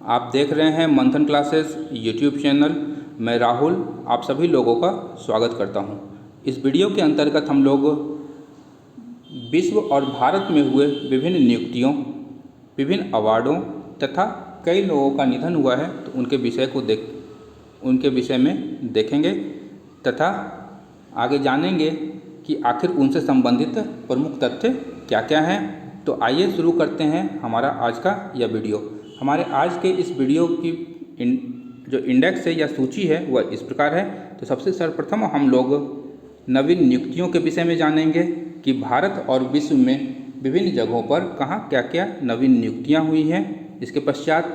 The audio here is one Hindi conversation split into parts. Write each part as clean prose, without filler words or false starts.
आप देख रहे हैं मंथन क्लासेस यूट्यूब चैनल। मैं राहुल आप सभी लोगों का स्वागत करता हूं। इस वीडियो के अंतर्गत हम लोग विश्व और भारत में हुए विभिन्न नियुक्तियों, विभिन्न अवार्डों तथा कई लोगों का निधन हुआ है तो उनके विषय में देखेंगे तथा आगे जानेंगे कि आखिर उनसे संबंधित प्रमुख तथ्य क्या क्या हैं। तो आइए शुरू करते हैं हमारा आज का यह वीडियो। हमारे आज के इस वीडियो की जो इंडेक्स है या सूची है वह इस प्रकार है। तो सबसे सर्वप्रथम हम लोग नवीन नियुक्तियों के विषय में जानेंगे कि भारत और विश्व में विभिन्न जगहों पर कहाँ क्या क्या नवीन नियुक्तियाँ हुई हैं। इसके पश्चात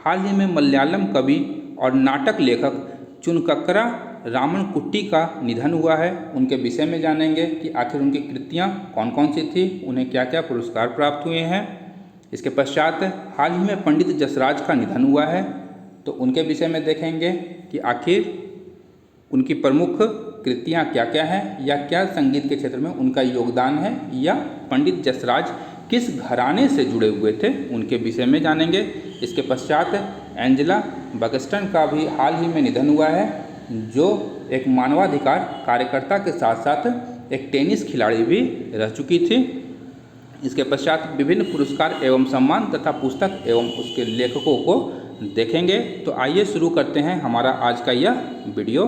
हाल ही में मलयालम कवि और नाटक लेखक चुनकक्करा रामनकुट्टी का निधन हुआ है, उनके विषय में जानेंगे कि आखिर उनकी कृतियाँ कौन कौन सी थी, उन्हें क्या क्या पुरस्कार प्राप्त हुए हैं। इसके पश्चात हाल ही में पंडित जसराज का निधन हुआ है तो उनके विषय में देखेंगे कि आखिर उनकी प्रमुख कृतियाँ क्या क्या हैं या क्या संगीत के क्षेत्र में उनका योगदान है या पंडित जसराज किस घराने से जुड़े हुए थे, उनके विषय में जानेंगे। इसके पश्चात एंजेला बगस्टन का भी हाल ही में निधन हुआ है, जो एक मानवाधिकार कार्यकर्ता के साथ साथ एक टेनिस खिलाड़ी भी रह चुकी थी। इसके पश्चात विभिन्न पुरस्कार एवं सम्मान तथा पुस्तक एवं उसके लेखकों को देखेंगे। तो आइए शुरू करते हैं हमारा आज का यह वीडियो।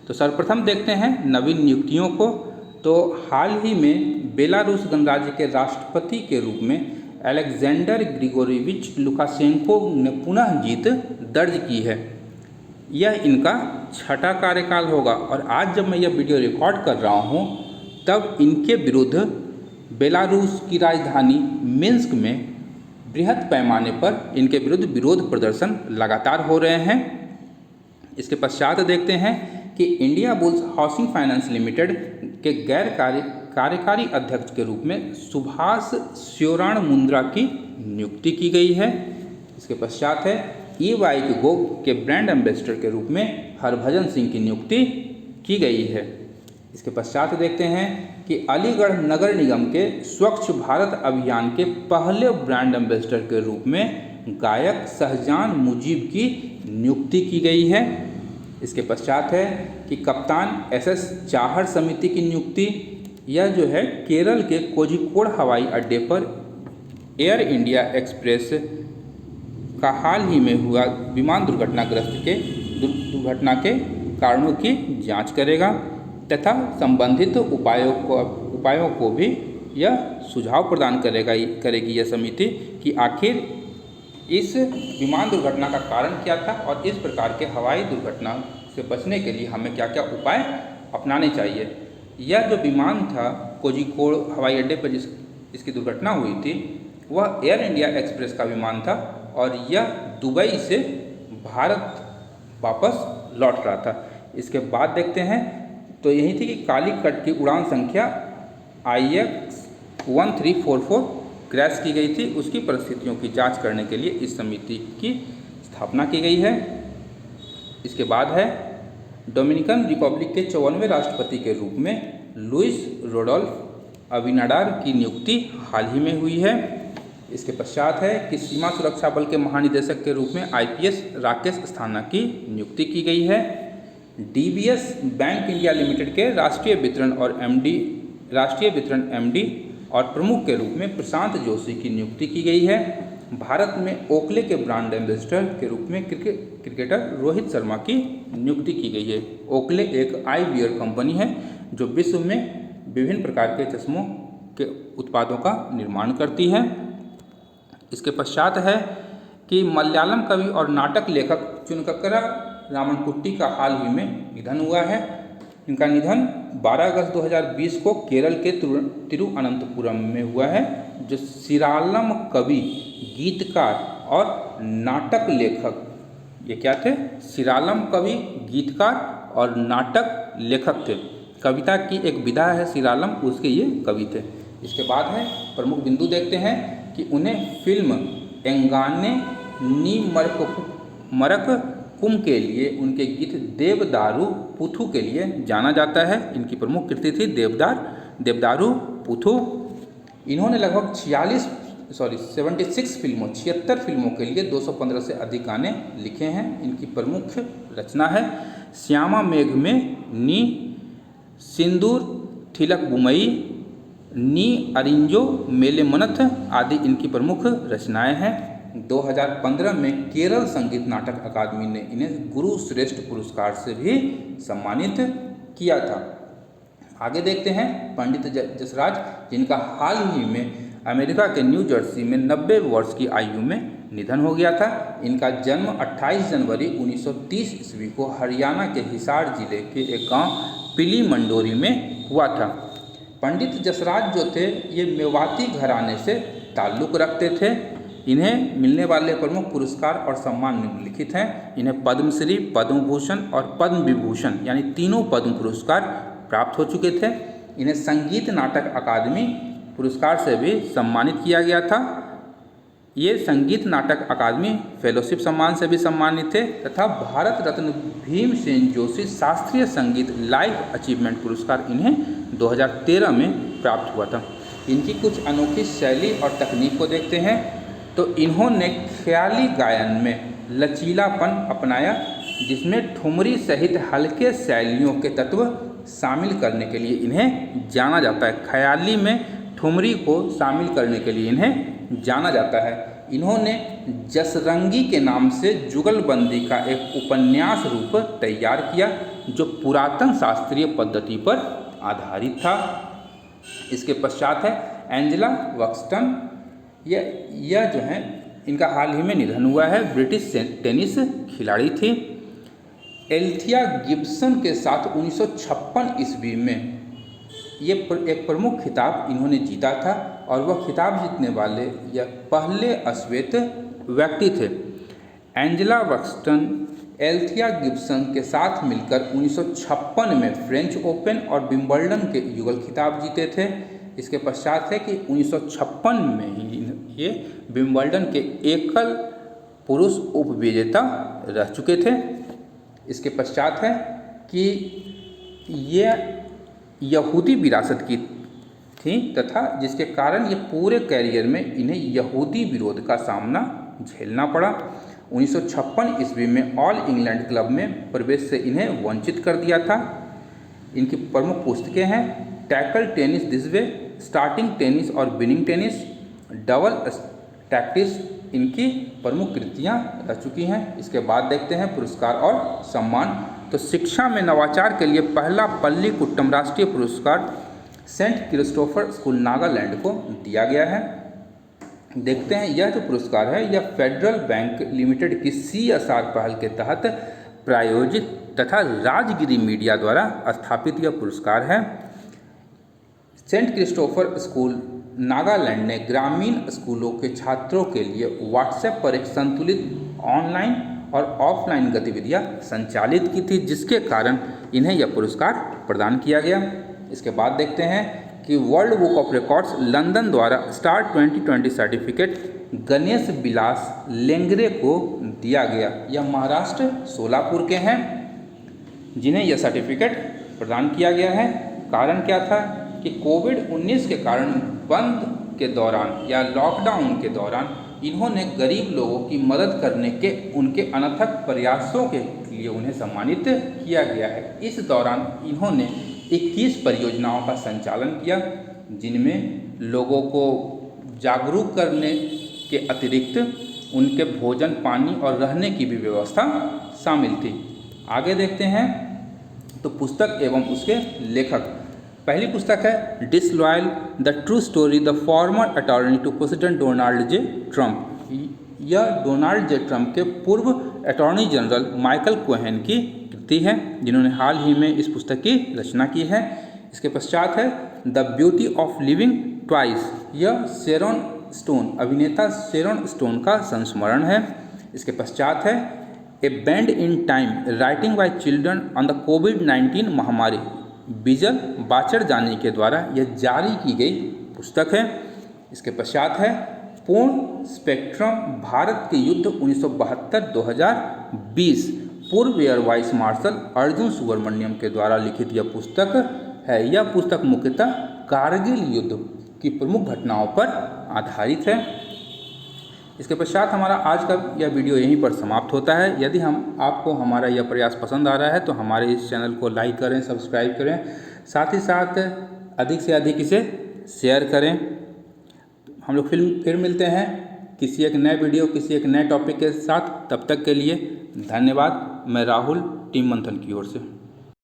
तो सर्वप्रथम देखते हैं नवीन नियुक्तियों को। तो हाल ही में बेलारूस गणराज्य के राष्ट्रपति के रूप में अलेक्जेंडर ग्रिगोरिविच लुकाशेंको ने पुनः जीत दर्ज की है। यह इनका छठा कार्यकाल होगा और आज जब मैं यह वीडियो रिकॉर्ड कर रहा हूँ तब इनके विरुद्ध बेलारूस की राजधानी मिन्स्क में बृहद पैमाने पर इनके विरुद्ध विरोध प्रदर्शन लगातार हो रहे हैं। इसके पश्चात देखते हैं कि India bulls housing finance limited के गैर कार्यकारी अध्यक्ष के रूप में सुभाष श्योराण मुंद्रा की नियुक्ति की गई है। इसके पश्चात है ई-बाइक गो के ब्रांड एम्बेसडर के रूप में हरभजन सिंह की नियुक्ति की गई है। इसके पश्चात देखते हैं कि अलीगढ़ नगर निगम के स्वच्छ भारत अभियान के पहले ब्रांड एम्बेसडर के रूप में गायक शहजान मुजीब की नियुक्ति की गई है। इसके पश्चात है कि कप्तान एसएस चाहर समिति की नियुक्ति। यह जो है केरल के कोझिकोड हवाई अड्डे पर एयर इंडिया एक्सप्रेस का हाल ही में हुआ विमान दुर्घटना के कारणों की जांच करेगा तथा संबंधित उपायों को भी यह सुझाव प्रदान करेगी यह समिति कि आखिर इस विमान दुर्घटना का कारण क्या था और इस प्रकार के हवाई दुर्घटना से बचने के लिए हमें क्या क्या उपाय अपनाने चाहिए। यह जो विमान था कोझिकोड हवाई अड्डे पर इसकी दुर्घटना हुई थी वह एयर इंडिया एक्सप्रेस का विमान था और यह दुबई से भारत वापस लौट रहा था। इसके बाद देखते हैं तो यही थी कि कालीकट की उड़ान संख्या IX 1344 क्रैश की गई थी, उसकी परिस्थितियों की जांच करने के लिए इस समिति की स्थापना की गई है। इसके बाद है डोमिनिकन रिपब्लिक के 54वें राष्ट्रपति के रूप में लुइस रोडोल्फ अबिनाडार की नियुक्ति हाल ही में हुई है। इसके पश्चात है कि सीमा सुरक्षा बल के महानिदेशक के रूप में IPS राकेश अस्थाना की नियुक्ति की गई है। DBS बैंक इंडिया लिमिटेड के राष्ट्रीय वितरण MD और प्रमुख के रूप में प्रशांत जोशी की नियुक्ति की गई है। भारत में ओकले के ब्रांड एम्बेसडर के रूप में क्रिकेटर रोहित शर्मा की नियुक्ति की गई है। ओकले एक आई वियर कंपनी है जो विश्व में विभिन्न प्रकार के चश्मों के उत्पादों का निर्माण करती है। इसके पश्चात है कि मलयालम कवि और नाटक लेखक चुनकक्करा रामनकुट्टी का हाल ही में निधन हुआ है। इनका निधन 12 अगस्त 2020 को केरल के तिरुअनंतपुरम में हुआ है। जो सिरालम कवि, गीतकार और नाटक लेखक, ये क्या थे? सिरालम कवि, गीतकार और नाटक लेखक थे। कविता की एक विधा है सिरालम, उसके ये कवि थे। इसके बाद है प्रमुख बिंदु देखते हैं कि उन्हें फिल्म एंगाने नी मरक कुम के लिए उनके गीत देवदारू पुथु के लिए जाना जाता है। इनकी प्रमुख कृति थी देवदारू पुथु। इन्होंने लगभग 76 फिल्मों 76 फिल्मों के लिए 215 से अधिक गाने लिखे हैं। इनकी प्रमुख रचना है श्यामा मेघ में नी, सिंदूर थिलक बुमई, नी अरिंजो मेले मनथ आदि इनकी प्रमुख रचनाएं हैं। 2015 में केरल संगीत नाटक अकादमी ने इन्हें गुरु श्रेष्ठ पुरस्कार से भी सम्मानित किया था। आगे देखते हैं पंडित जसराज, जिनका हाल ही में अमेरिका के न्यू जर्सी में 90 वर्ष की आयु में निधन हो गया था। इनका जन्म 28 जनवरी 1930 ईस्वी को हरियाणा के हिसार जिले के एक गांव पिली मंडोरी में हुआ था। पंडित जसराज जो थे ये मेवाती घराने से ताल्लुक़ रखते थे। इन्हें मिलने वाले प्रमुख पुरस्कार और सम्मान निम्नलिखित हैं। इन्हें पद्मश्री, पद्म भूषण और पद्म विभूषण यानी तीनों पद्म पुरस्कार प्राप्त हो चुके थे। इन्हें संगीत नाटक अकादमी पुरस्कार से भी सम्मानित किया गया था। ये संगीत नाटक अकादमी फेलोशिप सम्मान से भी सम्मानित थे तथा भारत रत्न भीमसेन जोशी शास्त्रीय संगीत लाइफ अचीवमेंट पुरस्कार इन्हें 2013 में प्राप्त हुआ था। इनकी कुछ अनोखी शैली और तकनीक को देखते हैं तो इन्होंने ख्याली गायन में लचीलापन अपनाया, जिसमें ठुमरी सहित हल्के शैलियों के तत्व शामिल करने के लिए इन्हें जाना जाता है। ख्याली में ठुमरी को शामिल करने के लिए इन्हें जाना जाता है। इन्होंने जसरंगी के नाम से जुगलबंदी का एक उपन्यास रूप तैयार किया जो पुरातन शास्त्रीय पद्धति पर आधारित था। इसके पश्चात है एंजेला वक्सटन। यह जो है इनका हाल ही में निधन हुआ है, ब्रिटिश टेनिस खिलाड़ी थी। एल्थिया गिब्सन के साथ 1956 ईस्वी में ये एक प्रमुख खिताब इन्होंने जीता था और वह खिताब जीतने वाले यह पहले अश्वेत व्यक्ति थे। एंजेला वक्सटन एल्थिया गिब्सन के साथ मिलकर 1956 में फ्रेंच ओपन और विंबलडन के युगल खिताब जीते थे। इसके पश्चात है कि 1956 में ही ये विंबलडन के एकल पुरुष उपविजेता रह चुके थे। इसके पश्चात है कि ये यहूदी विरासत की थी तथा जिसके कारण ये पूरे कैरियर में इन्हें यहूदी विरोध का सामना झेलना पड़ा। 1956 ईस्वी में ऑल इंग्लैंड क्लब में प्रवेश से इन्हें वंचित कर दिया था। इनकी प्रमुख पुस्तकें हैं tackle tennis this way, starting tennis और विनिंग टेनिस, डबल टैक्टिस इनकी प्रमुख कृतियाँ रह चुकी हैं। इसके बाद देखते हैं पुरस्कार और सम्मान। तो शिक्षा में नवाचार के लिए पहला पल्लीकुट्टम राष्ट्रीय पुरस्कार सेंट क्रिस्टोफर स्कूल नागालैंड को दिया गया है। देखते हैं यह जो पुरस्कार है यह फेडरल बैंक लिमिटेड की CSR पहल के तहत प्रायोजित तथा राजगिरी मीडिया द्वारा स्थापित यह पुरस्कार है। सेंट क्रिस्टोफर स्कूल नागालैंड ने ग्रामीण स्कूलों के छात्रों के लिए व्हाट्सएप पर एक संतुलित ऑनलाइन और ऑफलाइन गतिविधियां संचालित की थी, जिसके कारण इन्हें यह पुरस्कार प्रदान किया गया। इसके बाद देखते हैं कि world book of records London द्वारा स्टार 2020 सर्टिफिकेट गणेश बिलास लेंगरे को दिया गया। यह महाराष्ट्र सोलापुर के हैं जिन्हें यह सर्टिफिकेट प्रदान किया गया है। कारण क्या था कि कोविड-19 के कारण बंद के दौरान या लॉकडाउन के दौरान इन्होंने गरीब लोगों की मदद करने के उनके अनथक प्रयासों के लिए उन्हें सम्मानित किया गया है। इस दौरान इन्होंने 21 परियोजनाओं का संचालन किया, जिनमें लोगों को जागरूक करने के अतिरिक्त उनके भोजन, पानी और रहने की भी व्यवस्था शामिल थी। आगे देखते हैं तो पुस्तक एवं उसके लेखक। पहली पुस्तक है disloyal the true story the former attorney to president Donald J Trump. यह डोनाल्ड जे ट्रंप के पूर्व अटॉर्नी जनरल माइकल कोहेन की कृति है, जिन्होंने हाल ही में इस पुस्तक की रचना की है। इसके पश्चात है the beauty of living twice. यह शेरॉन स्टोन, अभिनेता शेरॉन स्टोन का संस्मरण है। इसके पश्चात है a band in time, writing by children on the कोविड-19 महामारी। बिजल बाचर जानी के द्वारा यह जारी की गई पुस्तक है। इसके पश्चात है पूर्ण स्पेक्ट्रम, भारत के युद्ध 1972-2020, पूर्व air vice marshal Arjun Subramaniam के द्वारा लिखित यह पुस्तक है। यह पुस्तक मुख्यतः कारगिल युद्ध की प्रमुख घटनाओं पर आधारित है। इसके पश्चात हमारा आज का यह वीडियो यहीं पर समाप्त होता है। यदि आपको हमारा यह प्रयास पसंद आ रहा है तो हमारे इस चैनल को लाइक करें, सब्सक्राइब करें, साथ ही साथ अधिक से अधिक इसे शेयर करें। हम लोग फिर मिलते हैं किसी एक नए वीडियो, किसी एक नए टॉपिक के साथ। तब तक के लिए धन्यवाद। मैं राहुल, टीम मंथन की ओर से।